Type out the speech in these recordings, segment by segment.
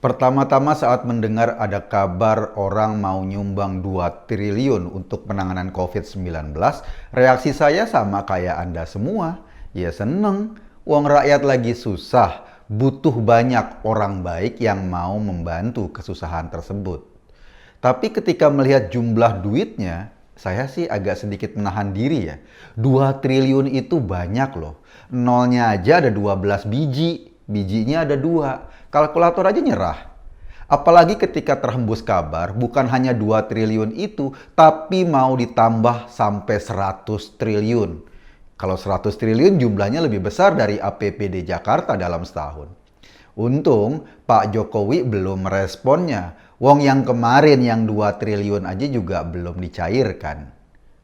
Pertama-tama saat mendengar ada kabar orang mau nyumbang 2 triliun untuk penanganan COVID-19, reaksi saya sama kayak Anda semua. Ya seneng, uang rakyat lagi susah, butuh banyak orang baik yang mau membantu kesusahan tersebut. Tapi ketika melihat jumlah duitnya, saya sih agak sedikit menahan diri ya. 2 triliun itu banyak loh. Nolnya aja ada 12 biji, bijinya ada 2. Kalkulator aja nyerah. Apalagi ketika terhembus kabar bukan hanya 2 triliun itu, tapi mau ditambah sampai 100 triliun. Kalau 100 triliun jumlahnya lebih besar dari APBD Jakarta dalam setahun. Untung Pak Jokowi belum meresponnya. Wong yang kemarin yang 2 triliun aja juga belum dicairkan.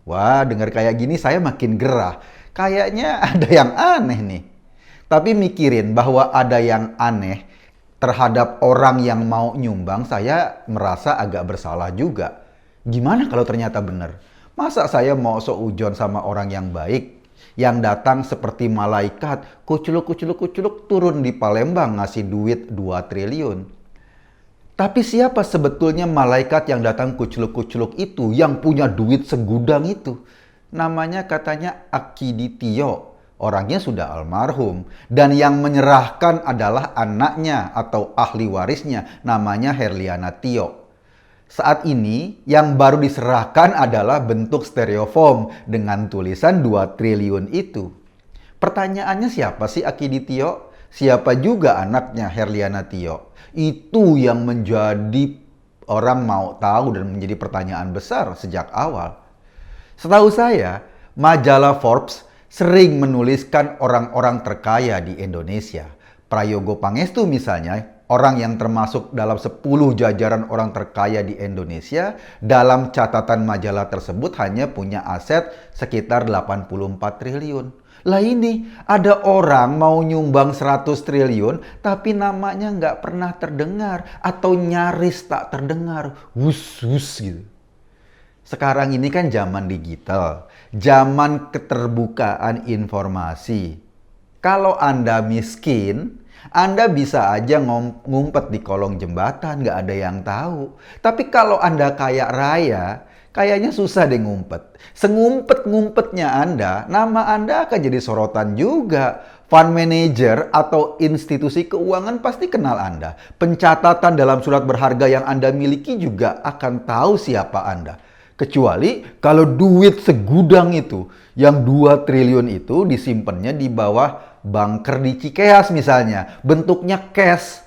Wah, dengar kayak gini saya makin gerah. Kayaknya ada yang aneh nih. Tapi mikirin bahwa ada yang aneh terhadap orang yang mau nyumbang, saya merasa agak bersalah juga. Gimana kalau ternyata benar? Masa saya mau seujon sama orang yang baik? Yang datang seperti malaikat, kuculuk-kuculuk-kuculuk turun di Palembang ngasih duit 2 triliun. Tapi siapa sebetulnya malaikat yang datang kuculuk-kuculuk itu, yang punya duit segudang itu? Namanya katanya Akiditio. Orangnya sudah almarhum. Dan yang menyerahkan adalah anaknya atau ahli warisnya, namanya Herliana Tio. Saat ini yang baru diserahkan adalah bentuk stereofoam dengan tulisan 2 triliun itu. Pertanyaannya siapa sih Akiditio? Siapa juga anaknya Herliana Tio? Itu yang menjadi orang mau tahu dan menjadi pertanyaan besar sejak awal. Setahu saya, majalah Forbes sering menuliskan orang-orang terkaya di Indonesia. Prayogo Pangestu misalnya, orang yang termasuk dalam 10 jajaran orang terkaya di Indonesia, dalam catatan majalah tersebut hanya punya aset sekitar 84 triliun. Lah ini, ada orang mau nyumbang 100 triliun, tapi namanya nggak pernah terdengar, atau nyaris tak terdengar. Wus-wus gitu. Sekarang ini kan zaman digital, zaman keterbukaan informasi. Kalau Anda miskin, Anda bisa aja ngumpet di kolong jembatan, nggak ada yang tahu. Tapi kalau Anda kaya raya, kayaknya susah deh ngumpet. Sengumpet-ngumpetnya Anda, nama Anda akan jadi sorotan juga. Fund manager atau institusi keuangan pasti kenal Anda. Pencatatan dalam surat berharga yang Anda miliki juga akan tahu siapa Anda. Kecuali kalau duit segudang itu, yang 2 triliun itu disimpannya di bawah bunker di Cikeas misalnya. Bentuknya cash.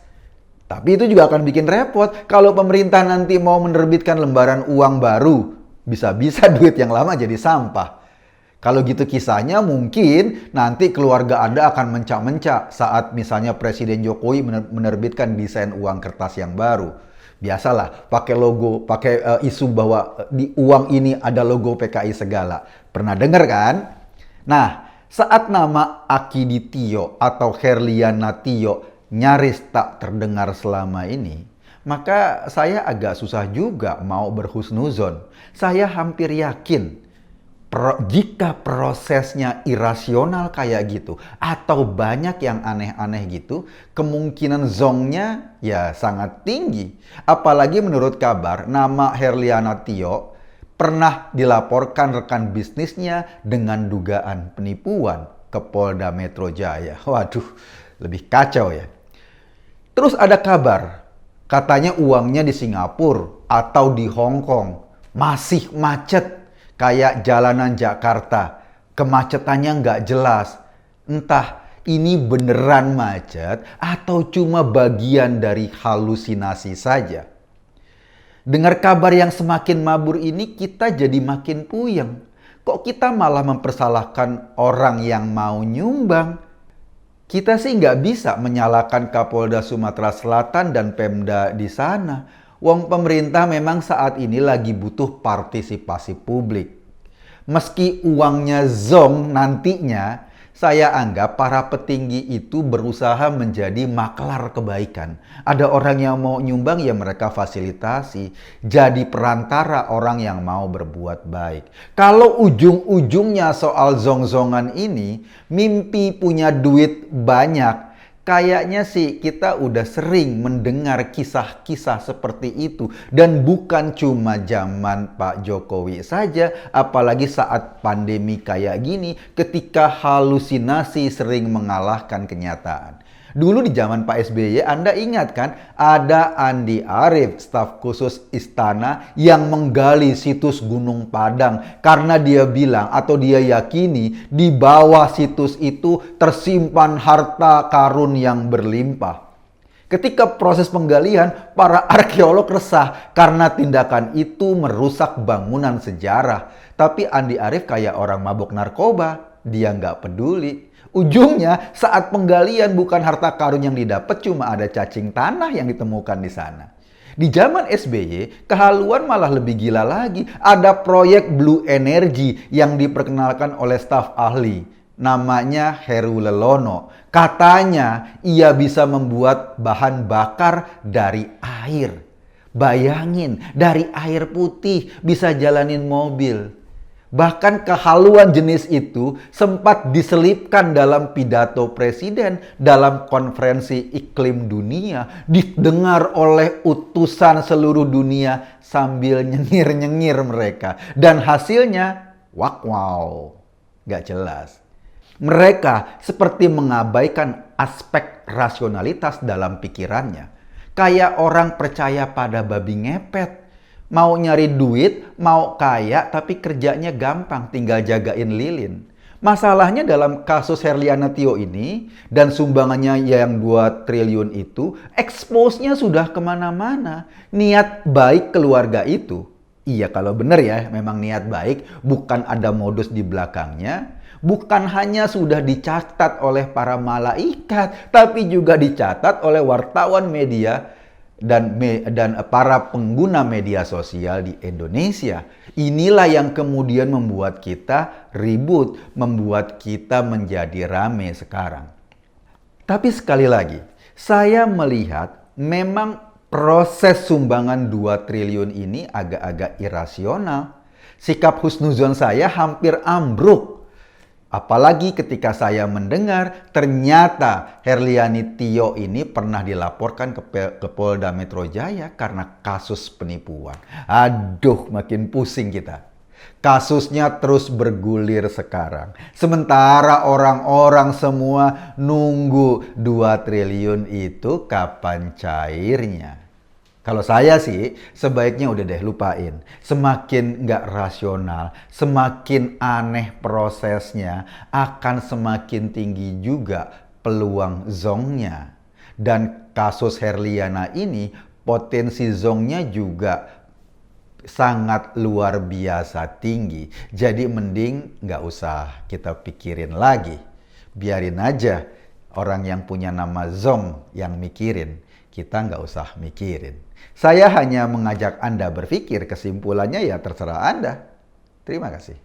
Tapi itu juga akan bikin repot. Kalau pemerintah nanti mau menerbitkan lembaran uang baru, bisa-bisa duit yang lama jadi sampah. Kalau gitu kisahnya mungkin nanti keluarga Anda akan mencak-mencak saat misalnya Presiden Jokowi menerbitkan desain uang kertas yang baru. Biasalah, pakai logo, pakai isu bahwa di uang ini ada logo PKI segala. Pernah dengar kan? Nah, saat nama Akiditio atau Herliana Tio nyaris tak terdengar selama ini, maka saya agak susah juga mau berhusnuzon. Saya hampir yakin jika prosesnya irasional kayak gitu atau banyak yang aneh-aneh gitu, kemungkinan zongnya ya sangat tinggi. Apalagi menurut kabar, nama Herliana Tio pernah dilaporkan rekan bisnisnya dengan dugaan penipuan ke Polda Metro Jaya. Waduh, lebih kacau ya. Terus ada kabar, katanya uangnya di Singapura atau di Hong Kong masih macet. Kayak jalanan Jakarta, kemacetannya nggak jelas. Entah ini beneran macet atau cuma bagian dari halusinasi saja. Dengar kabar yang semakin mabur ini kita jadi makin puyeng. Kok kita malah mempersalahkan orang yang mau nyumbang? Kita sih nggak bisa menyalahkan Kapolda Sumatera Selatan dan Pemda di sana. Wong pemerintah memang saat ini lagi butuh partisipasi publik. Meski uangnya zong nantinya, saya anggap para petinggi itu berusaha menjadi maklar kebaikan. Ada orang yang mau nyumbang ya mereka fasilitasi. Jadi perantara orang yang mau berbuat baik. Kalau ujung-ujungnya soal zong-zongan ini, mimpi punya duit banyak, Kayaknya sih kita udah sering mendengar kisah-kisah seperti itu. Dan bukan cuma zaman Pak Jokowi saja, apalagi saat pandemi kayak gini, ketika halusinasi sering mengalahkan kenyataan. Dulu di zaman Pak SBY, Anda ingat kan, ada Andi Arief, staf khusus istana yang menggali situs Gunung Padang karena dia bilang atau dia yakini di bawah situs itu tersimpan harta karun yang berlimpah. Ketika proses penggalian, para arkeolog resah karena tindakan itu merusak bangunan sejarah. Tapi Andi Arief kayak orang mabuk narkoba, dia nggak peduli. Ujungnya saat penggalian bukan harta karun yang didapat, cuma ada cacing tanah yang ditemukan di sana. Di zaman SBY, kehaluan malah lebih gila lagi. Ada proyek Blue Energy yang diperkenalkan oleh staf ahli. Namanya Heru Lelono. Katanya ia bisa membuat bahan bakar dari air. Bayangin, dari air putih bisa jalanin mobil. Bahkan kehaluan jenis itu sempat diselipkan dalam pidato presiden dalam konferensi iklim dunia, didengar oleh utusan seluruh dunia sambil nyengir-nyengir mereka. Dan hasilnya, wow, gak jelas. Mereka seperti mengabaikan aspek rasionalitas dalam pikirannya. Kayak orang percaya pada babi ngepet. Mau nyari duit, mau kaya, tapi kerjanya gampang, tinggal jagain lilin. Masalahnya dalam kasus Herliana Tio ini, dan sumbangannya yang 2 triliun itu, expose-nya sudah kemana-mana. Niat baik keluarga itu, iya kalau benar ya, memang niat baik, bukan ada modus di belakangnya. Bukan hanya sudah dicatat oleh para malaikat, tapi juga dicatat oleh wartawan media dan para pengguna media sosial di Indonesia. Inilah yang kemudian membuat kita ribut, membuat kita menjadi rame sekarang. Tapi sekali lagi, saya melihat memang proses sumbangan 2 triliun ini agak-agak irasional. Sikap husnuzon saya hampir ambruk. Apalagi ketika saya mendengar ternyata Herliani Tio ini pernah dilaporkan ke Polda Metro Jaya karena kasus penipuan. Aduh, makin pusing kita. Kasusnya terus bergulir sekarang. Sementara orang-orang semua nunggu 2 triliun itu kapan cairnya. Kalau saya sih sebaiknya udah deh lupain. Semakin nggak rasional, semakin aneh prosesnya, akan semakin tinggi juga peluang zongnya. Dan kasus Herliana ini potensi zongnya juga sangat luar biasa tinggi. Jadi mending nggak usah kita pikirin lagi. Biarin aja orang yang punya nama Zong yang mikirin. Kita nggak usah mikirin. Saya hanya mengajak Anda berpikir, kesimpulannya ya terserah Anda. Terima kasih.